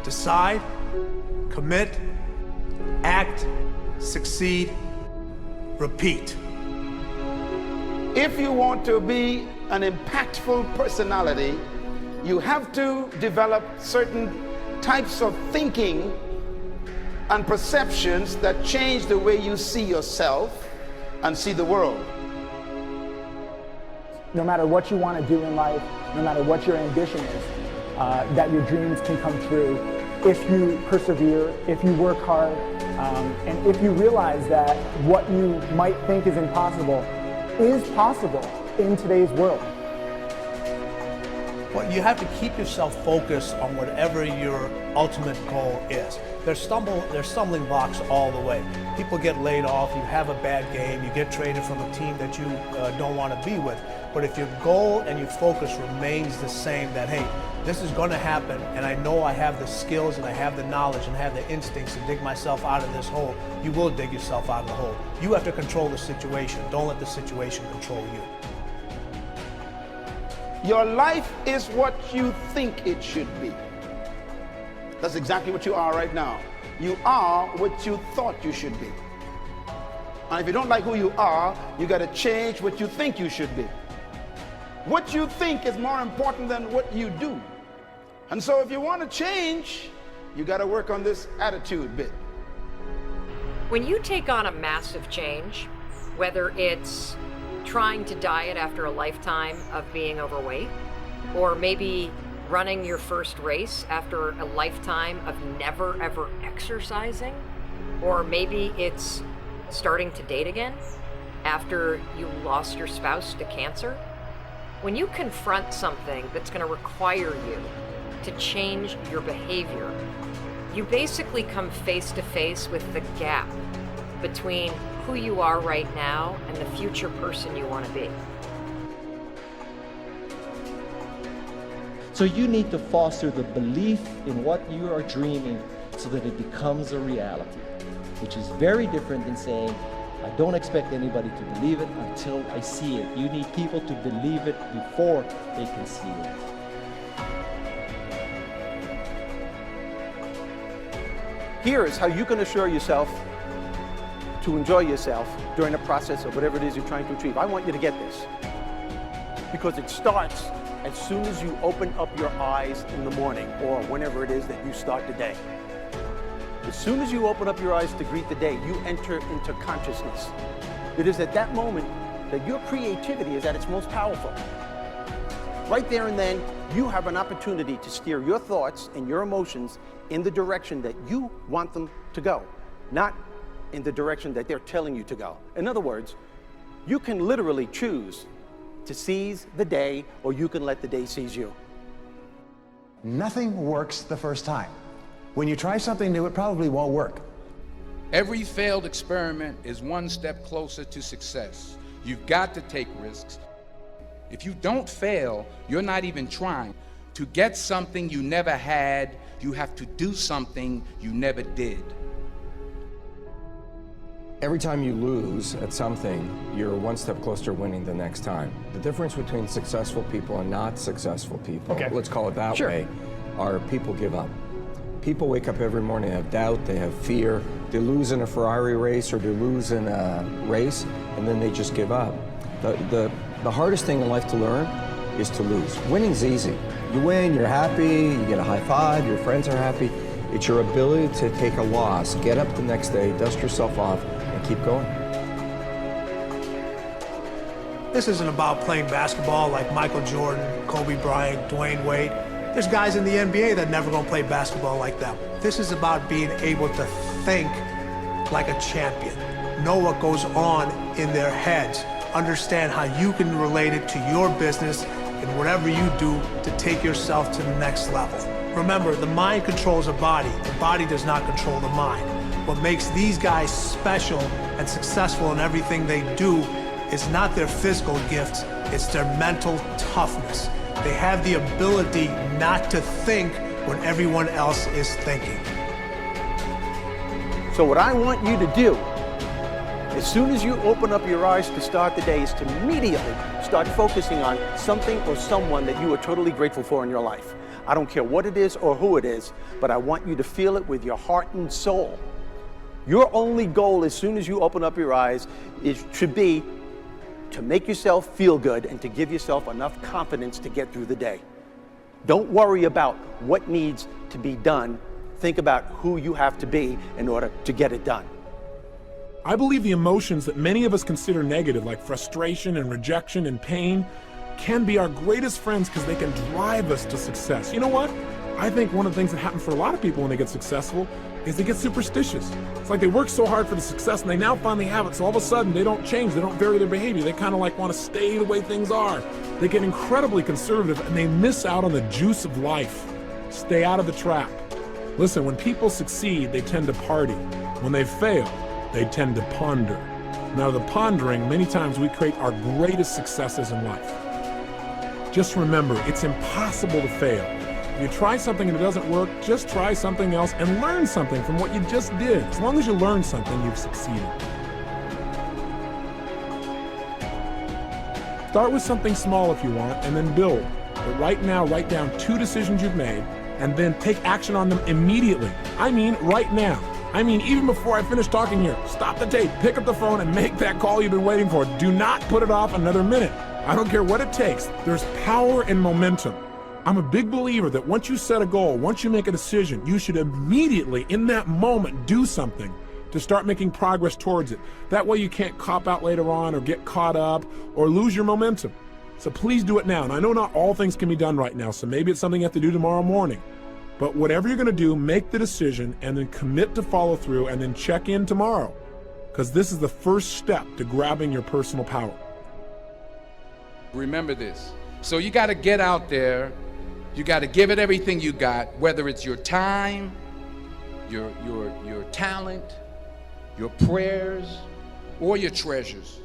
Decide, commit, act, succeed, repeat. If you want to be an impactful personality, you have to develop certain types of thinking and perceptions that change the way you see yourself and see the world. No matter what you want to do in life, no matter what your ambition is, that your dreams can come true if you persevere, if you work hard, and if you realize that what you might think is impossible is possible in today's world. Well, you have to keep yourself focused on whatever your ultimate goal is. There's stumbling blocks all the way. People get laid off, you have a bad game, you get traded from a team that you don't want to be with. But if your goal and your focus remains the same, that hey, this is going to happen, and I know I have the skills and I have the knowledge and I have the instincts to dig myself out of this hole, you will dig yourself out of the hole. You have to control the situation. Don't let the situation control you. Your life is what you think it should be. That's exactly what you are right now. You are what you thought you should be. And if you don't like who you are, you got to change what you think you should be. What you think is more important than what you do. And so if you want to change, you got to work on this attitude bit. When you take on a massive change, whether it's trying to diet after a lifetime of being overweight, or maybe running your first race after a lifetime of never ever exercising, or maybe it's starting to date again after you lost your spouse to cancer. When you confront something that's going to require you to change your behavior, you basically come face to face with the gap between who you are right now and the future person you want to be. So you need to foster the belief in what you are dreaming so that it becomes a reality, which is very different than saying, I don't expect anybody to believe it until I see it. You need people to believe it before they can see it. Here is how you can assure yourself to enjoy yourself during the process of whatever it is you're trying to achieve. I want you to get this, because it starts as soon as you open up your eyes in the morning or whenever it is that you start the day. As soon as you open up your eyes to greet the day, you enter into consciousness. It is at that moment that your creativity is at its most powerful. Right there and then, you have an opportunity to steer your thoughts and your emotions in the direction that you want them to go, not in the direction that they're telling you to go. In other words, you can literally choose to seize the day, or you can let the day seize you. Nothing works the first time. When you try something new, it probably won't work. Every failed experiment is one step closer to success. You've got to take risks. If you don't fail, you're not even trying. To get something you never had, you have to do something you never did. Every time you lose at something, you're one step closer to winning the next time. The difference between successful people and not successful people, let's call it that way, are people give up. People wake up every morning, they have doubt, they have fear, they lose in a Ferrari race or they lose in a race, and then they just give up. The hardest thing in life to learn is to lose. Winning's easy. You win, you're happy, you get a high five, your friends are happy. It's your ability to take a loss, get up the next day, dust yourself off, and keep going. This isn't about playing basketball like Michael Jordan, Kobe Bryant, Dwayne Wade. There's guys in the NBA that never gonna play basketball like them. This is about being able to think like a champion, know what goes on in their heads, understand how you can relate it to your business and whatever you do to take yourself to the next level. Remember, the mind controls the body does not control the mind. What makes these guys special and successful in everything they do is not their physical gifts, it's their mental toughness. They have the ability not to think when everyone else is thinking. So what I want you to do, as soon as you open up your eyes to start the day, is to immediately Start focusing on something or someone that you are totally grateful for in your life. I don't care what it is or who it is, but I want you to feel it with your heart and soul. Your only goal as soon as you open up your eyes should be to make yourself feel good and to give yourself enough confidence to get through the day. Don't worry about what needs to be done. Think about who you have to be in order to get it done. I believe the emotions that many of us consider negative, like frustration and rejection and pain, can be our greatest friends because they can drive us to success. You know what? I think one of the things that happens for a lot of people when they get successful is they get superstitious. It's like they work so hard for the success and they now finally have it, so all of a sudden they don't change, they don't vary their behavior, they kind of like want to stay the way things are. They get incredibly conservative and they miss out on the juice of life. Stay out of the trap. Listen, when people succeed, they tend to party. When they fail, they tend to ponder. Now, the pondering, many times we create our greatest successes in life. Just remember, it's impossible to fail. If you try something and it doesn't work, just try something else and learn something from what you just did. As long as you learn something, you've succeeded. Start with something small if you want, and then build. But right now, write down 2 decisions you've made, and then take action on them immediately. I mean, right now. I mean, even before I finish talking here, stop the tape, pick up the phone, and make that call you've been waiting for. Do not put it off another minute. I don't care what it takes. There's power in momentum. I'm a big believer that once you set a goal, once you make a decision, you should immediately, in that moment, do something to start making progress towards it. That way you can't cop out later on or get caught up or lose your momentum. So please do it now. And I know not all things can be done right now, so maybe it's something you have to do tomorrow morning. But whatever you're gonna do, make the decision and then commit to follow through and then check in tomorrow. Because this is the first step to grabbing your personal power. Remember this. So you got to get out there. You got to give it everything you got, whether it's your time, your talent, your prayers, or your treasures.